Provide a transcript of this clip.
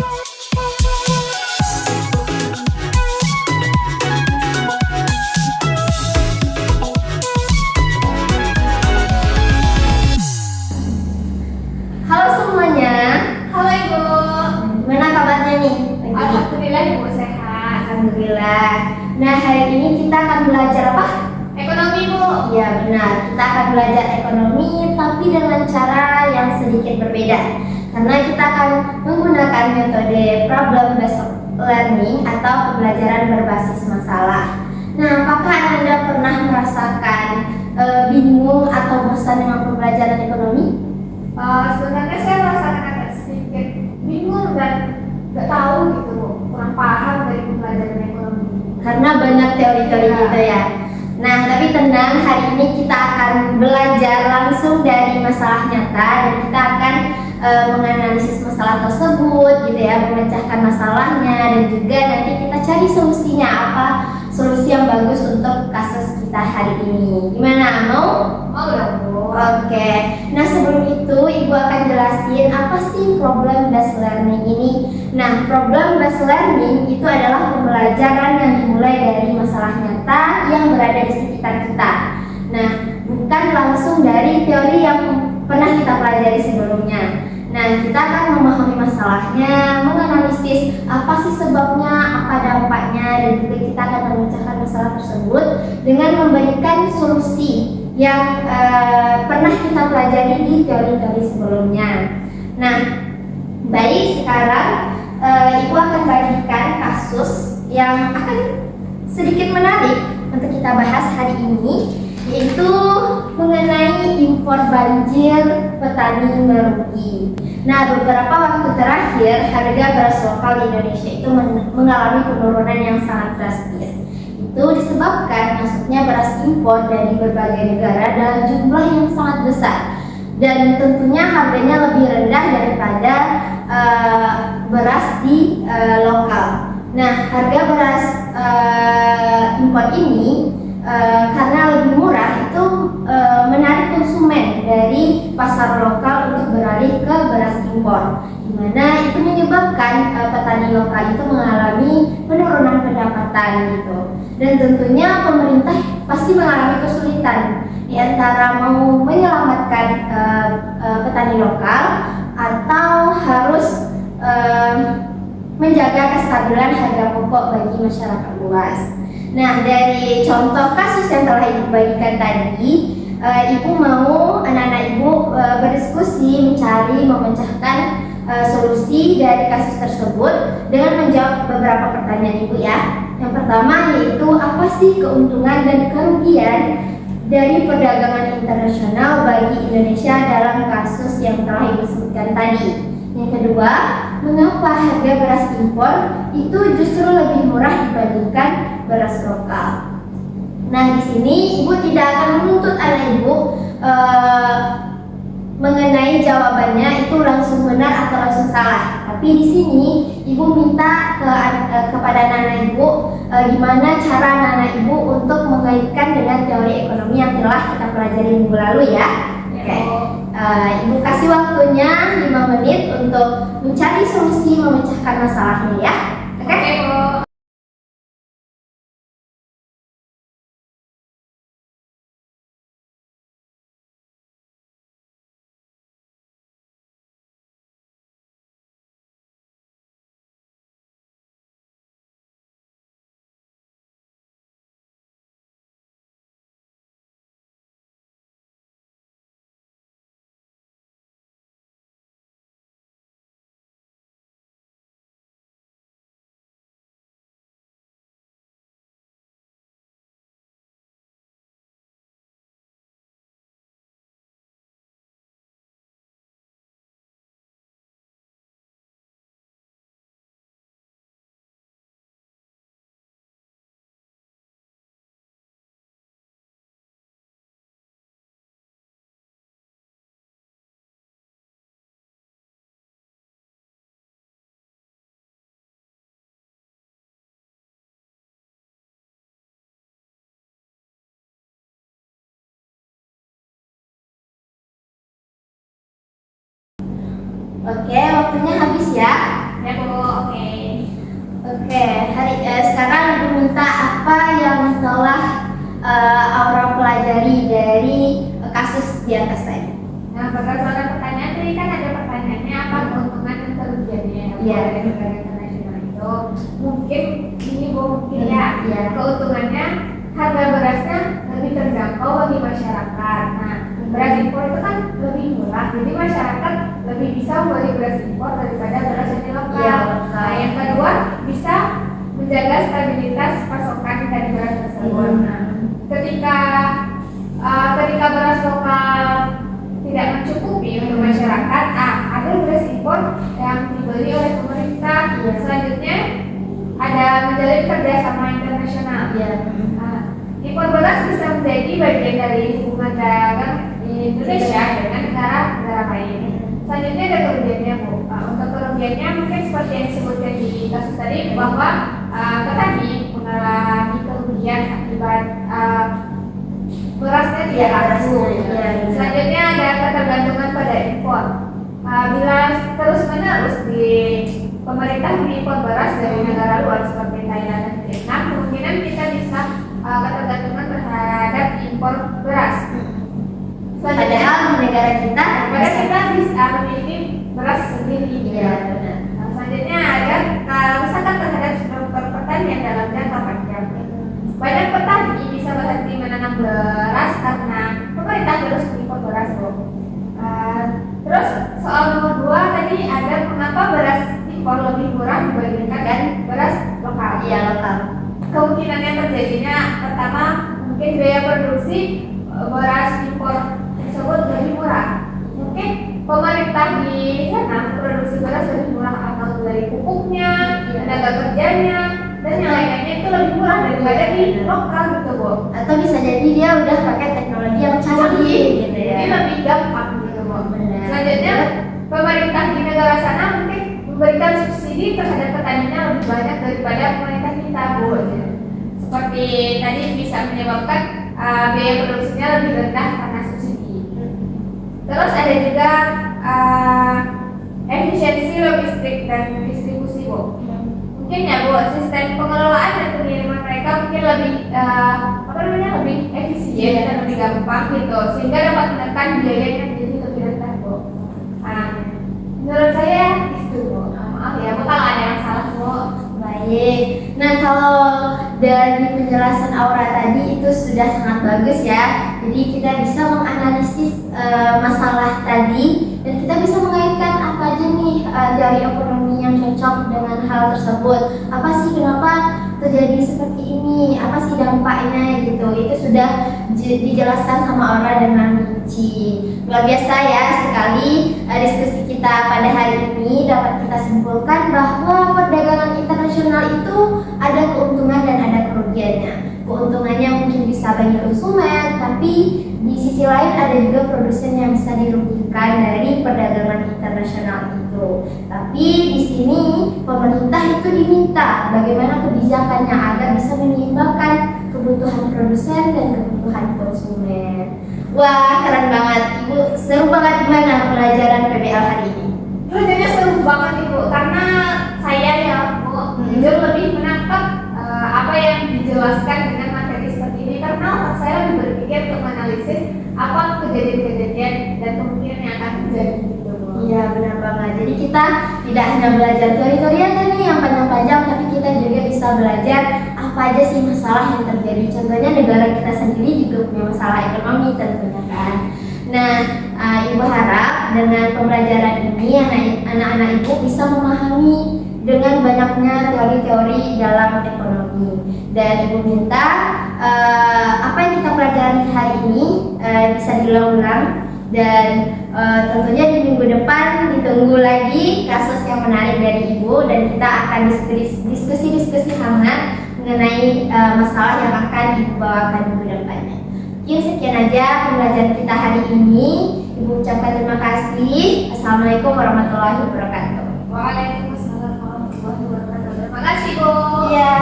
Halo semuanya. Halo Ibu. Gimana kabarnya nih? Alhamdulillah Ibu sehat. Alhamdulillah. Nah, hari ini kita akan belajar apa? Ekonomi Bu. Iya benar, kita akan belajar ekonomi tapi dengan cara yang sedikit berbeda. Karena kita akan menggunakan metode problem based learning atau pembelajaran berbasis masalah. Nah, apakah Anda pernah merasakan bingung atau bosan dengan pembelajaran ekonomi? Sebenarnya saya merasakan agak sedikit bingung dan nggak tahu gitu Bu, kurang paham dari pembelajaran ekonomi. Karena banyak teori-teori gitu ya. Nah, tapi tenang, hari ini kita akan belajar langsung dari masalah nyata dan kita akan menganalisis masalah tersebut gitu ya, memecahkan masalahnya dan juga nanti kita cari solusinya apa, solusi yang bagus untuk kasus kita hari ini. Gimana? Mau? Mau dong Bu. Oke. Nah, sebelum itu Ibu akan jelasin apa sih problem based learning ini. Nah, problem based learning itu adalah pembelajaran yang dimulai dari masalah nyata yang berada di sekitar kita. Nah, bukan langsung dari teori yang pernah kita pelajari sebelumnya. Nah, kita akan memahami masalahnya, menganalisis apa sih sebabnya, apa dampaknya, dan juga kita akan memecahkan masalah tersebut dengan memberikan solusi yang pernah kita pelajari di teori-teori sebelumnya. Nah, baik, sekarang Ibu akan bagikan kasus yang akan sedikit menarik untuk kita bahas hari ini, yaitu mengenai impor banjir petani merugi. Nah, beberapa waktu terakhir harga beras lokal di Indonesia itu mengalami penurunan yang sangat drastis. Itu disebabkan masuknya beras impor dari berbagai negara dalam jumlah yang sangat besar dan tentunya harganya lebih rendah daripada beras di lokal. Nah, harga beras impor ini karena lebih murah itu menarik konsumen dari pasar lokal untuk beralih ke beras impor, di mana itu menyebabkan petani lokal itu mengalami penurunan pendapatan gitu. Dan tentunya pemerintah pasti mengalami kesulitan di antara mau menyelamatkan petani lokal atau harus menjaga kestabilan harga pokok bagi masyarakat luas. Nah, dari contoh kasus yang telah Ibu bagikan tadi, Ibu mau anak-anak Ibu berdiskusi mencari memecahkan solusi dari kasus tersebut dengan menjawab beberapa pertanyaan Ibu ya. Yang pertama yaitu apa sih keuntungan dan kerugian dari perdagangan internasional bagi Indonesia dalam kasus yang telah Ibu sebutkan tadi. Yang kedua, mengapa harga beras impor itu justru lebih murah dibandingkan beras lokal? Nah, di sini Ibu tidak akan menuntut anak Ibu mengenai jawabannya itu langsung benar atau langsung salah. Tapi di sini Ibu minta kepada anak Ibu gimana cara anak Ibu untuk mengaitkan dengan teori ekonomi yang telah kita pelajari minggu lalu ya. Oke. Ibu kasih waktunya 5 menit untuk mencari solusi memecahkan masalahnya ya. Oke? Bu. Oke, waktunya habis ya. Ada Bu, oke. Oke, sekarang Ibu minta apa yang telah Aura pelajari dari kasus di atas tadi. Nah, berdasarkan pertanyaan tadi kan ada pertanyaannya apa keuntungan dan kerugiannya Iya. dari negara internasional itu. Mungkin ini Bu, mungkin ya. Iya. Keuntungannya harga berasnya lebih terjangkau bagi masyarakat. Nah, beras impor itu kan lebih murah, jadi masyarakat lebih bisa membeli beras impor daripada beras yang lokal. Iya, Nah, yang kedua bisa menjaga stabilitas pasokan dari beras tersebut. Nah, ketika beras lokal tidak mencukupi untuk masyarakat, ada beras impor yang dibeli oleh pemerintah. Iya. Selanjutnya ada menjalin kerjasama internasional. Iya. Nah, impor beras bisa menjadi bagian dari hubungan dagang Indonesia dengan negara-negara lain. Selanjutnya ada kerugiannya Bu. Untuk kerugiannya mungkin seperti yang disebutkan di kasus tadi bahwa petani mengalami kerugian akibat berasnya tidak laku. Iya. Selanjutnya ada ketergantungan pada impor. Bila terus-menerus di pemerintah mengimpor beras dari negara luar seperti Thailand dan Vietnam, kemungkinan kita bisa ketergantungan terhadap impor beras. Padahal di negara kita Bisa memiliki beras sendiri. Iya, benar. Selanjutnya ada kerusakan terhadap struktur pertanian dalam jangka panjang. Banyak petani bisa berhenti menanam beras karena pemerintah terus mengimpor beras Bu. Terus soal nomor 2 tadi ada mengapa beras impor lebih murah dibandingkan dengan beras lokal. Iya, lokal. Kemungkinan yang terjadinya pertama mungkin biaya produksi beras impor tersebut lebih murah. Mungkin pemerintah di sana produksi beras lebih murah atau dari pupuknya, tenaga kerjanya, dan yang lainnya itu lebih murah daripada di lokal gitu Bu. Atau bisa jadi dia udah pakai teknologi yang canggih gitu ya. Ini lebih gampang gitu Bu. Benar. Selanjutnya pemerintah di negara sana mungkin memberikan subsidi terhadap petaninya lebih banyak daripada pemerintah kita Bu. Seperti tadi bisa menyebabkan biaya produksinya lebih rendah karena subsidi. Terus ada juga efisiensi logistik dan distribusi Bu. Mungkin ya Bu, sistem pengelolaan dan pengiriman mereka mungkin lebih lebih efisien dan lebih gampang gitu, sehingga dapat menekan biaya yang jadi lebih rendah Bu. Menurut saya itu Bu. Maaf ya Bu kalau ada yang salah Bu. Baik. Nah, kalau dari penjelasan Aura tadi itu sudah sangat bagus ya. Jadi kita bisa menganalisis masalah tadi dan kita bisa mengaitkan apa aja nih dari ekonomi yang cocok dengan hal tersebut. Apa sih kenapa terjadi seperti ini? Apa sih dampaknya gitu? Itu sudah dijelaskan sama Aura dengan rinci. Luar biasa ya sekali diskusi kita pada hari ini dapat kita simpulkan bahwa perdagangan internasional itu ada keuntungan dan ada kerugiannya. Keuntungannya mungkin bisa bagi konsumen, tapi di sisi lain ada juga produsen yang bisa dirugikan dari perdagangan internasional itu. Tapi di sini pemerintah itu diminta bagaimana kebijakannya agar bisa menyeimbangkan kebutuhan produsen dan kebutuhan konsumen. Wah, keren banget Ibu. Seru banget gimana pelajaran PBL hari ini? Pelajarannya seru banget Ibu, karena saya ya Bu jujur lebih menangkap apa yang dijelaskan dengan materi seperti ini, karena otak saya lebih berpikir untuk menganalisis apa kejadian-kejadian dan kemungkinan yang akan terjadi gitu Bu. Iya, benar banget. Jadi kita tidak hanya belajar teori-teori aja nih yang panjang-panjang, tapi kita juga bisa belajar apa aja sih masalah yang terjadi. Contohnya negara kita sendiri juga punya masalah ekonomi tentunya kan. Nah, Ibu harap dengan pembelajaran ini anak-anak Ibu bisa memahami dengan banyaknya teori-teori dalam ekonomi. Dan Ibu minta apa yang kita pelajari hari ini bisa diulang-ulang. Dan tentunya di minggu depan ditunggu lagi kasus yang menarik dari Ibu, dan kita akan diskusi hangat mengenai masalah yang akan Ibu bawakan minggu depannya. Mungkin sekian aja pembelajaran kita hari ini. Ibu ucapkan terima kasih. Assalamualaikum warahmatullahi wabarakatuh. Waalaikumsalam warahmatullahi wabarakatuh. Terima kasih Bu. Iya.